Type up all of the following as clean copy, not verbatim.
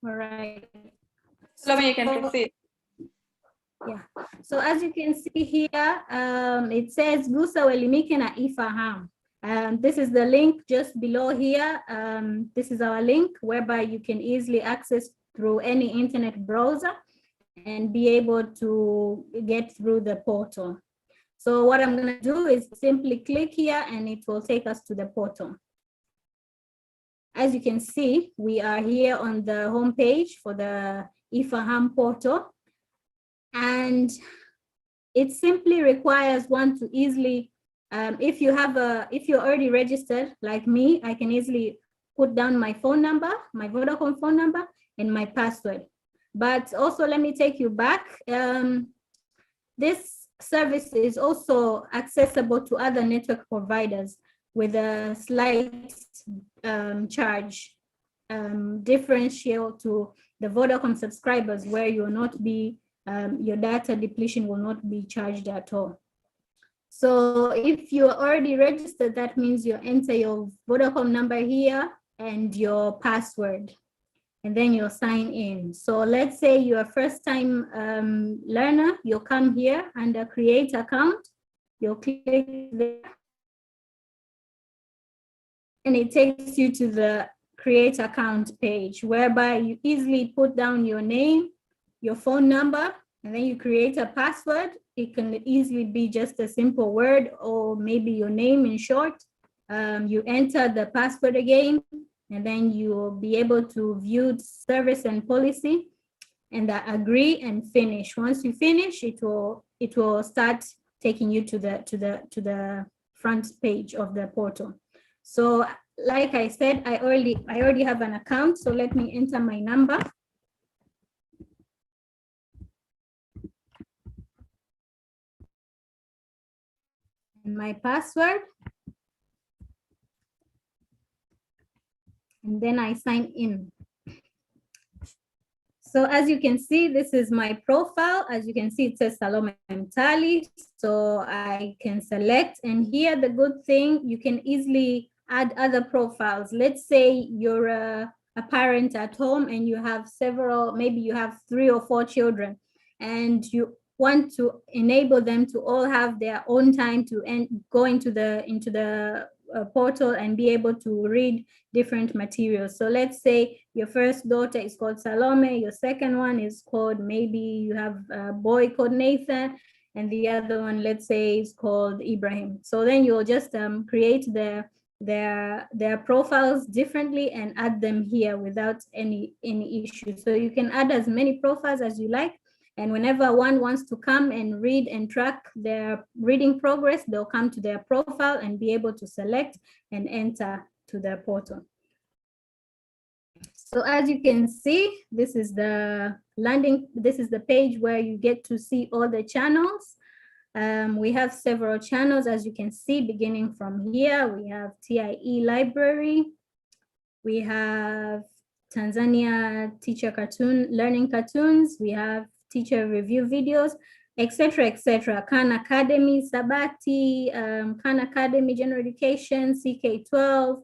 All right. Salome, you can proceed. Yeah. So as you can see here, it says Gusa Uelimike na E-Fahamu. This is the link just below here. This is our link whereby you can easily access through any internet browser and be able to get through the portal. So what I'm going to do is simply click here and it will take us to the portal. As you can see, we are here on the home page for the E-Fahamu portal. And it simply requires one to easily, if you're already registered like me, I can easily put down my phone number, my Vodacom phone number, and my password. But also let me take you back. This service is also accessible to other network providers with a slight charge differential to the Vodacom subscribers, where you will not be your data depletion will not be charged at all. So if you're already registered, that means you enter your Vodacom number here and your password, and then you'll sign in. So let's say you're a first-time learner, you'll come here under create account, you'll click there, and it takes you to the create account page, whereby you easily put down your name, your phone number, and then you create a password. It can easily be just a simple word or maybe your name in short. You enter the password again, and then you will be able to view service and policy and agree and finish. Once you finish, it will start taking you to the front page of the portal. So like I said, I already have an account, so let me enter my number. And my password. And then I sign in. So as you can see, this is my profile. As you can see, it says Salome Mtali. So I can select, and here the good thing, you can easily add other profiles. Let's say you're a parent at home and you have several, maybe you have 3 or 4 children, and you want to enable them to all have their own time to go into the portal and be able to read different materials. So let's say your first daughter is called Salome, your second one is called, maybe you have a boy called Nathan, and the other one, let's say, is called Ibrahim. So then you'll just create their profiles differently and add them here without any issue. So you can add as many profiles as you like, and whenever one wants to come and read and track their reading progress, they'll come to their profile and be able to select and enter to their portal. So as you can see, this is the page where you get to see all the channels. We have several channels, as you can see, beginning from here. We have TIE library. We have Tanzania teacher learning cartoons. We have teacher review videos, etc., etc. Khan Academy, Sabati, Khan Academy, General Education, CK12,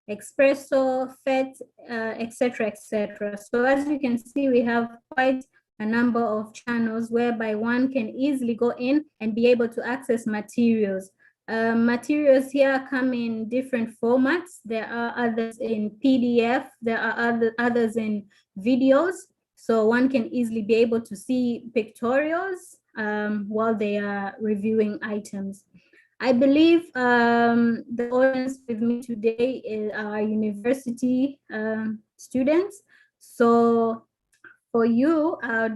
Expresso, FET, etc., etc. So as you can see, we have quite a number of channels whereby one can easily go in and be able to access materials. Materials here come in different formats. There are others in PDF, there are others in videos. So one can easily be able to see pictorials while they are reviewing items. I believe the audience with me today are university students. So for you, I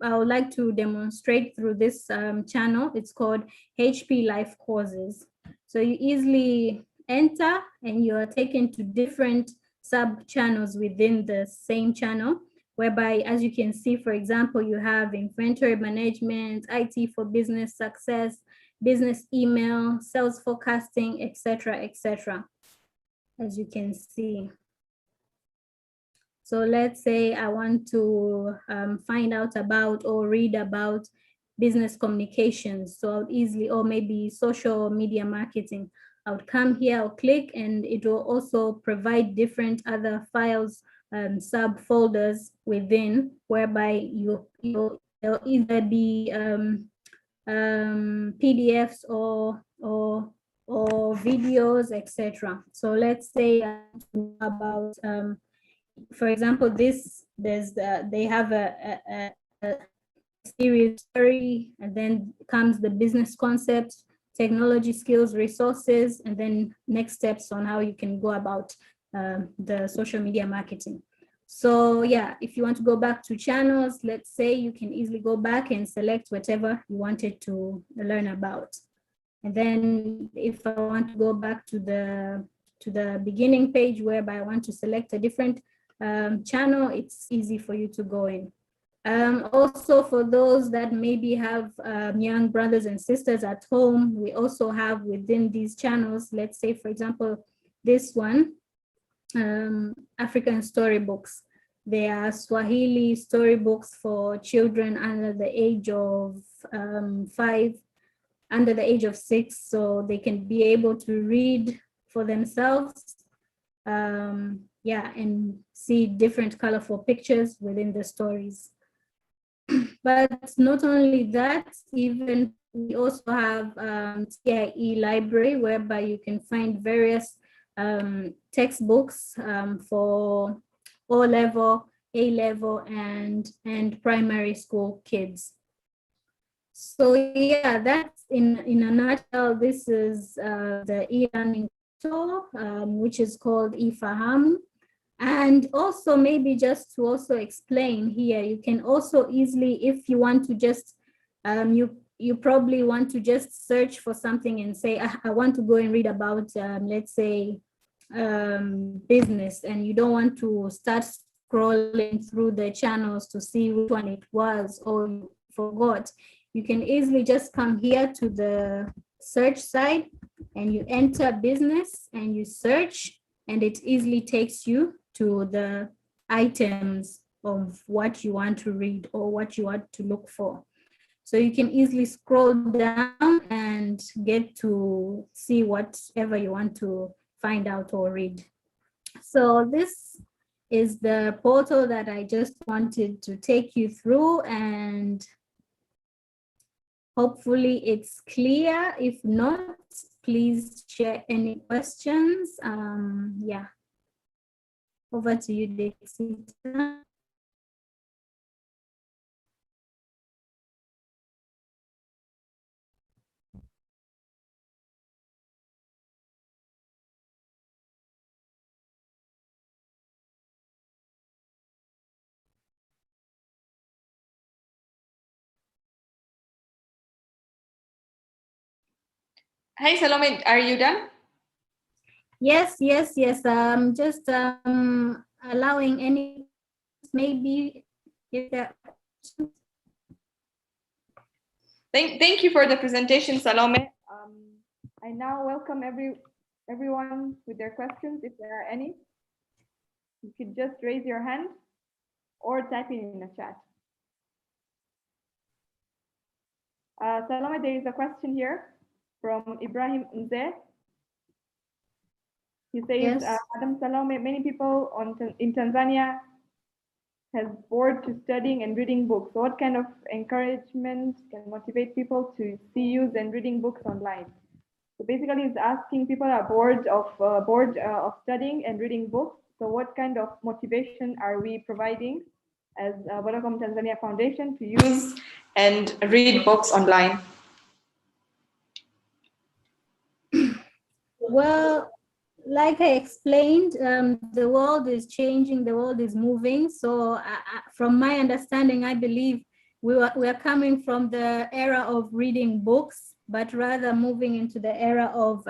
would like to demonstrate through this channel. It's called HP Life Courses. So you easily enter and you are taken to different sub channels within the same channel, whereby, as you can see, for example, you have inventory management, IT for business success, business email, sales forecasting, etc., etc., as you can see. So let's say I want to find out about or read about business communications. So I'll easily, or maybe social media marketing. I would come here, I'll click, and it will also provide different other files subfolders within, whereby you'll either be PDFs or videos, etc. So let's say about, for example, they have a series story, and then comes the business concepts, technology skills, resources, and then next steps on how you can go about the social media marketing. So yeah, if you want to go back to channels, let's say you can easily go back and select whatever you wanted to learn about. And then if I want to go back to the beginning page, whereby I want to select a different channel, it's easy for you to go in. Also, for those that maybe have young brothers and sisters at home, we also have within these channels, let's say, for example, this one, African storybooks. They are Swahili storybooks for children under the age of 5, under the age of 6, so they can be able to read for themselves, yeah, and see different colorful pictures within the stories. But not only that, even we also have TIE library, whereby you can find various textbooks for O-level, A-level, and primary school kids. So yeah, that's in a nutshell. This is the e-learning tool, which is called E-Fahamu. And also, maybe just to also explain here, you can also easily, if you want to just, you probably want to just search for something and say, I want to go and read about, let's say, business, and you don't want to start scrolling through the channels to see which one it was, or you forgot. You can easily just come here to the search side and you enter business and you search, and it easily takes you to the items of what you want to read or what you want to look for. So you can easily scroll down and get to see whatever you want to find out or read. So this is the portal that I just wanted to take you through, and hopefully it's clear. If not, please share any questions. Yeah. Over to you, Dixita. Hey, Salome, are you done? Yes. Just allowing any, maybe if there. Thank you for the presentation, Salome. I now welcome everyone with their questions, if there are any. You could just raise your hand or type in the chat. Salome, there is a question here from Ibrahim Nze. He says, Yes. Madam Salome, many people in Tanzania has bored to studying and reading books. So what kind of encouragement can motivate people to see, use, and reading books online? So basically, he's asking, people are bored of studying and reading books. So what kind of motivation are we providing as Vodacom Tanzania Foundation to use and read books online? Well, like I explained, the world is changing, the world is moving. So from my understanding, I believe we are coming from the era of reading books, but rather moving into the era of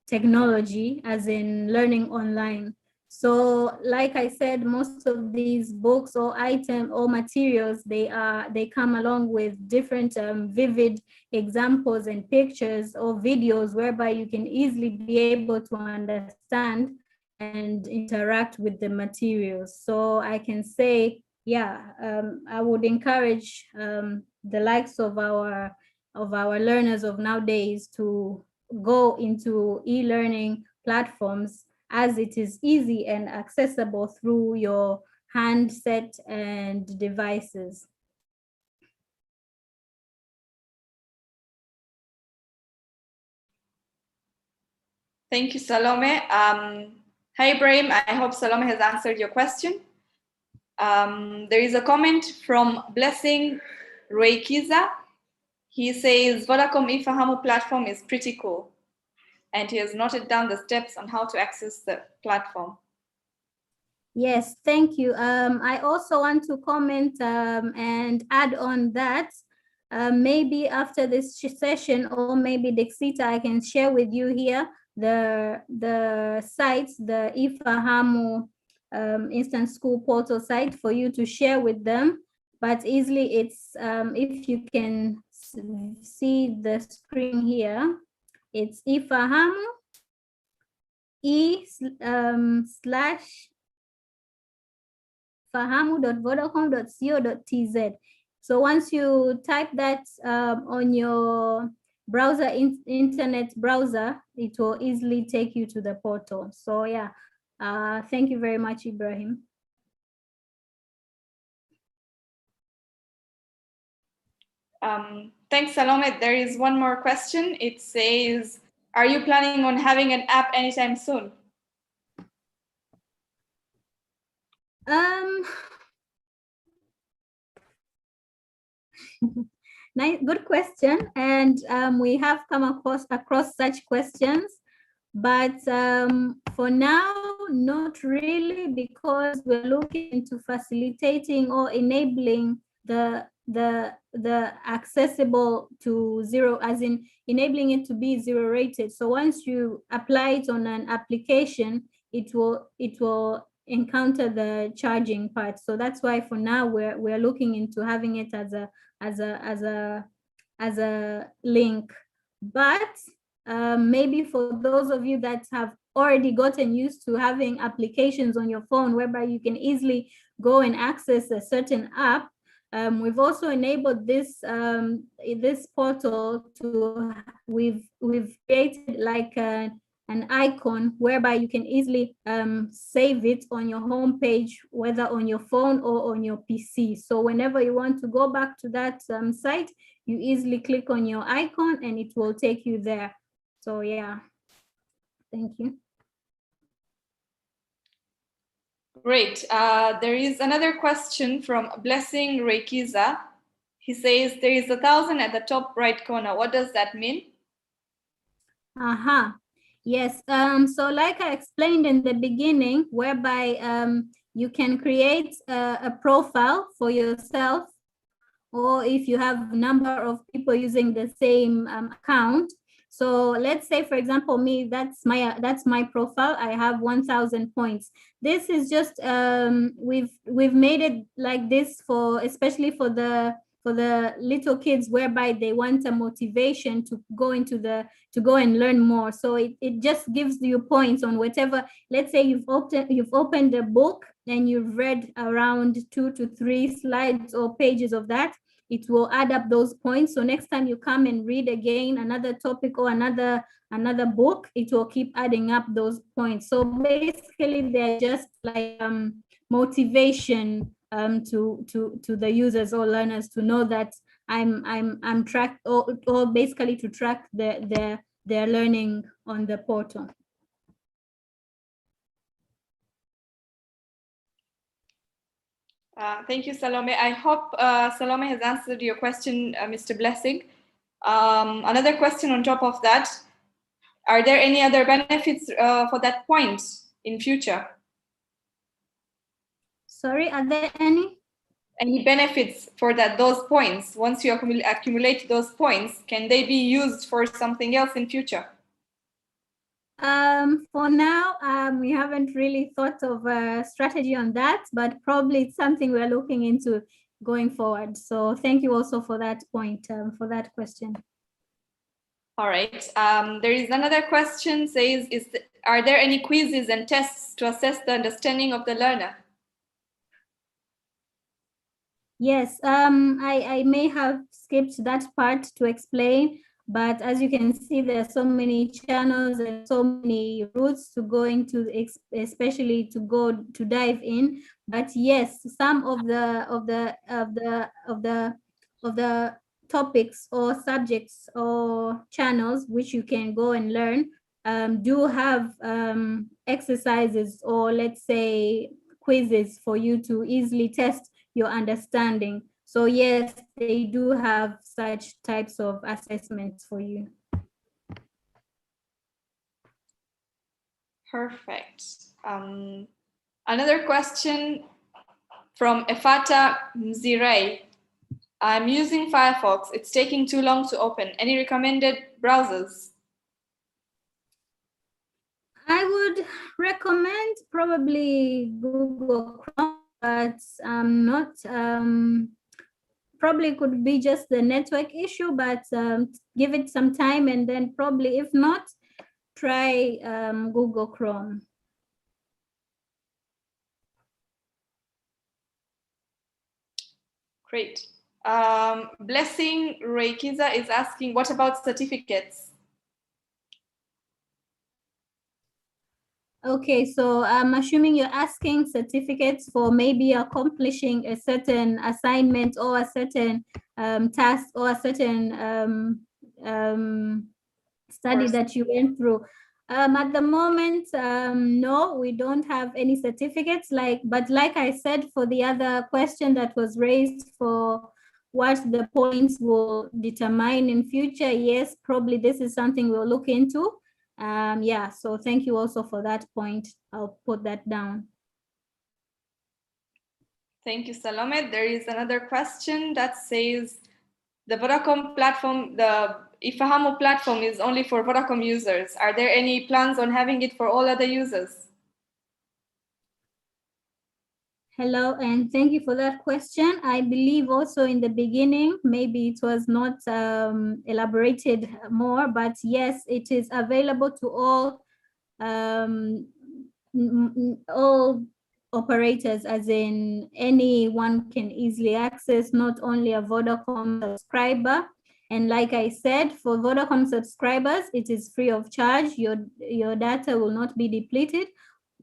technology, as in learning online. So like I said, most of these books or items or materials, they come along with different vivid examples and pictures or videos, whereby you can easily be able to understand and interact with the materials. So I can say, yeah, I would encourage the likes of our learners of nowadays to go into e-learning platforms as it is easy and accessible through your handset and devices. Thank you, Salome. Hi, Ibrahim. I hope Salome has answered your question. There is a comment from Blessing Reikiza. He says, Vodacom E-Fahamu platform is pretty cool. And he has noted down the steps on how to access the platform. Yes, thank you. I also want to comment and add on that. Maybe after this session, or maybe Dexita, I can share with you here the sites, the E-Fahamu instant school portal site for you to share with them. But easily, it's if you can see the screen here, it's E-Fahamu fahamu.vodacom.co.tz. So once you type that on your browser, internet browser, it will easily take you to the portal. So yeah, thank you very much, Ibrahim. Thanks, Salome. There is one more question. It says, are you planning on having an app anytime soon? Nice, good question. And we have come across such questions, but for now, not really, because we're looking into facilitating or enabling the accessible to zero, as in enabling it to be zero rated. So once you apply it on an application, it will encounter the charging part. So that's why for now we're looking into having it as a link. But maybe for those of you that have already gotten used to having applications on your phone whereby you can easily go and access a certain app, we've also enabled this this portal to we've created like an icon whereby you can easily save it on your home page, whether on your phone or on your PC. So whenever you want to go back to that site, you easily click on your icon and it will take you there. So yeah, thank you. Great. There is another question from Blessing Reikiza. He says, there is 1,000 at the top right corner. What does that mean? Yes. So like I explained in the beginning, whereby you can create a profile for yourself, or if you have a number of people using the same account. So let's say, for example, me, that's my profile. I have 1,000 points. This is just we've made it like this for especially for the little kids, whereby they want a motivation to go and learn more. So it just gives you points on whatever. Let's say you've opened a book and you've read around 2 to 3 slides or pages of that. It will add up those points. So next time you come and read again another topic or another book, it will keep adding up those points. So basically, they're just like motivation to the users or learners to know that I'm tracked, or basically to track their learning on the portal. Thank you, Salome. I hope Salome has answered your question, Mr. Blessing. Another question on top of that, are there any other benefits for that point in future? Sorry, are there any benefits for those points? Once you accumulate those points, can they be used for something else in future? For now, we haven't really thought of a strategy on that, but probably it's something we're looking into going forward. So thank you also for that point, for that question. All right. There is another question, says, are there any quizzes and tests to assess the understanding of the learner? Yes, I may have skipped that part to explain, But as you can see, there are so many channels and so many routes to go into, especially to dive in. But yes, some of the topics or subjects or channels which you can go and learn do have exercises, or let's say quizzes, for you to easily test your understanding. So yes, they do have such types of assessments for you. Perfect. Another question from Efata Mzirei. I'm using Firefox. It's taking too long to open. Any recommended browsers? I would recommend probably Google Chrome, but not, probably could be just the network issue, but give it some time, and then probably, if not, try Google Chrome. Great. Blessing Reikiza is asking, what about certificates? Okay, so I'm assuming you're asking certificates for maybe accomplishing a certain assignment or a certain task or a certain study that you went through. At the moment, no, we don't have any certificates. But like I said, for the other question that was raised for what the points will determine in future, yes, probably this is something we'll look into. Yeah, so thank you also for that point. I'll put that down. Thank you, Salome. There is another question that says, the Vodacom platform, the E-Fahamu platform is only for Vodacom users. Are there any plans on having it for all other users? Hello, and thank you for that question. I believe also in the beginning, maybe it was not elaborated more, but yes, it is available to all operators, as in anyone can easily access, not only a Vodacom subscriber. And like I said, for Vodacom subscribers, it is free of charge. Your data will not be depleted.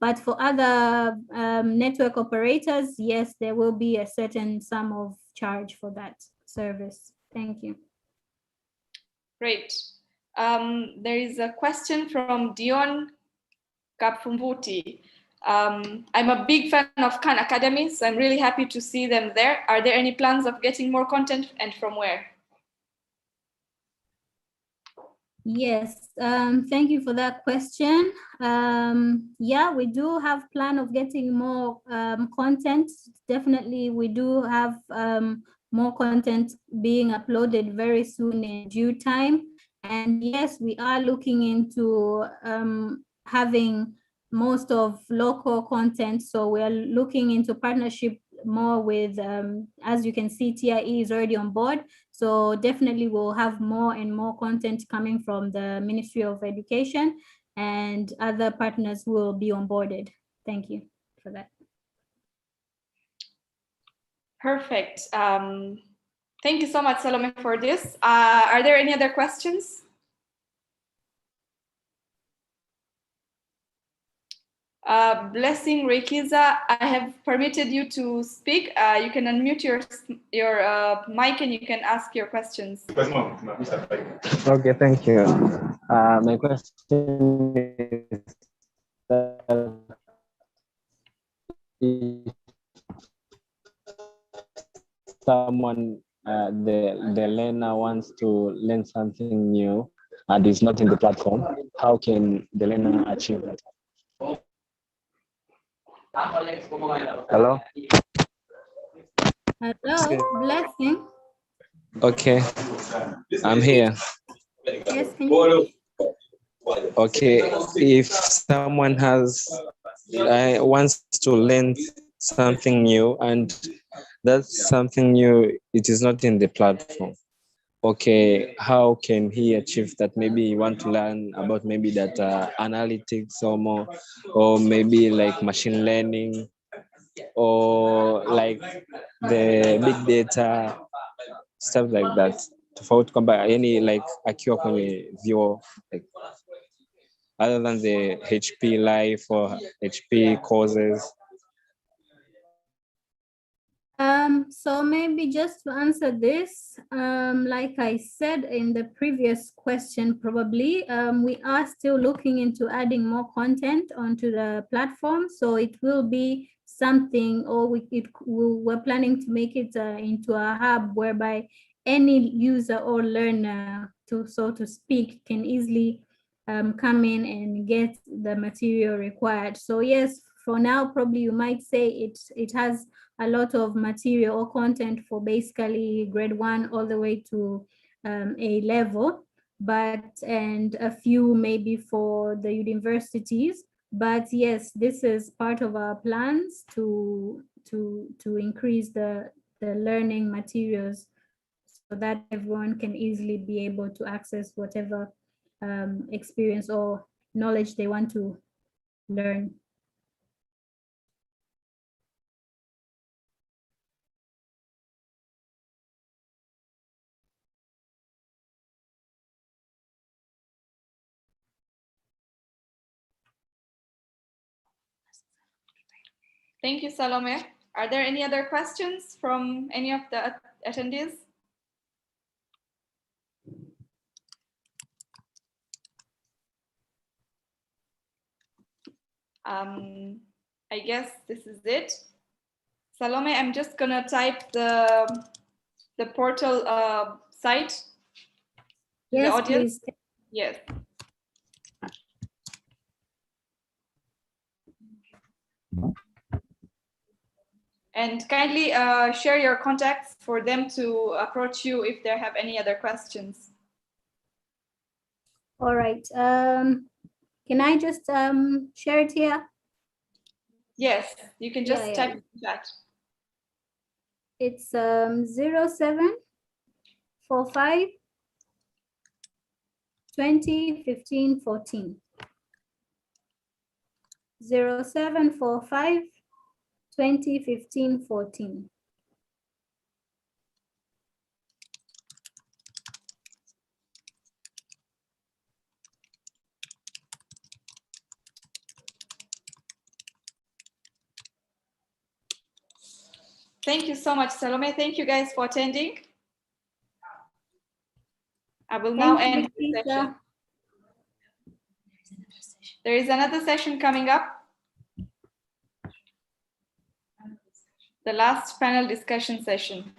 But for other network operators, yes, there will be a certain sum of charge for that service. Thank you. Great. There is a question from Dion Kapfumbuti. I'm a big fan of Khan Academy, so I'm really happy to see them there. Are there any plans of getting more content, and from where? Yes, thank you for that question. Yeah, we do have plan of getting more content. Definitely, we do have more content being uploaded very soon in due time. And yes, we are looking into having most of local content. So we are looking into partnership more with, as you can see, TIE is already on board. So definitely we'll have more and more content coming from the Ministry of Education, and other partners will be onboarded. Thank you for that. Perfect. Thank you so much, Salome, for this. Are there any other questions? Blessing Reikiza, I have permitted you to speak. You can unmute your mic and you can ask your questions. Okay, thank you. My question is that if someone, the learner wants to learn something new and is not in the platform, how can the learner achieve that? Hello? Hello, Blessing. Okay, I'm here. Yes, can you? Okay, if someone wants to learn something new and that's something new, it is not in the platform. Okay, how can he achieve that? Maybe you want to learn about maybe data analytics or more, or maybe like machine learning, or like the big data, stuff like that. tofauti kwamba yani like akiwa kwenye vyuo like other than the HP life or HP courses? So maybe just to answer this, like I said in the previous question, probably, we are still looking into adding more content onto the platform. So it will be something, or we're planning to make it into a hub whereby any user or learner, so to speak, can easily come in and get the material required. So yes, for now, probably you might say it has a lot of material or content for basically grade 1 all the way to A level, and a few maybe for the universities. But yes, this is part of our plans to increase the learning materials so that everyone can easily be able to access whatever experience or knowledge they want to learn. Thank you, Salome. Are there any other questions from any of the attendees? I guess this is it. Salome, I'm just gonna type the portal site. Yes, the audience. please. Yes. And kindly share your contacts for them to approach you if they have any other questions. All right. Can I just share it here? Yes, you can just Yeah, type in the chat. It's 0745 20 15 14. 0745 20 15 14. Thank you so much, Salome. Thank you guys for attending. I will now end the session. There is another session coming up. The last panel discussion session.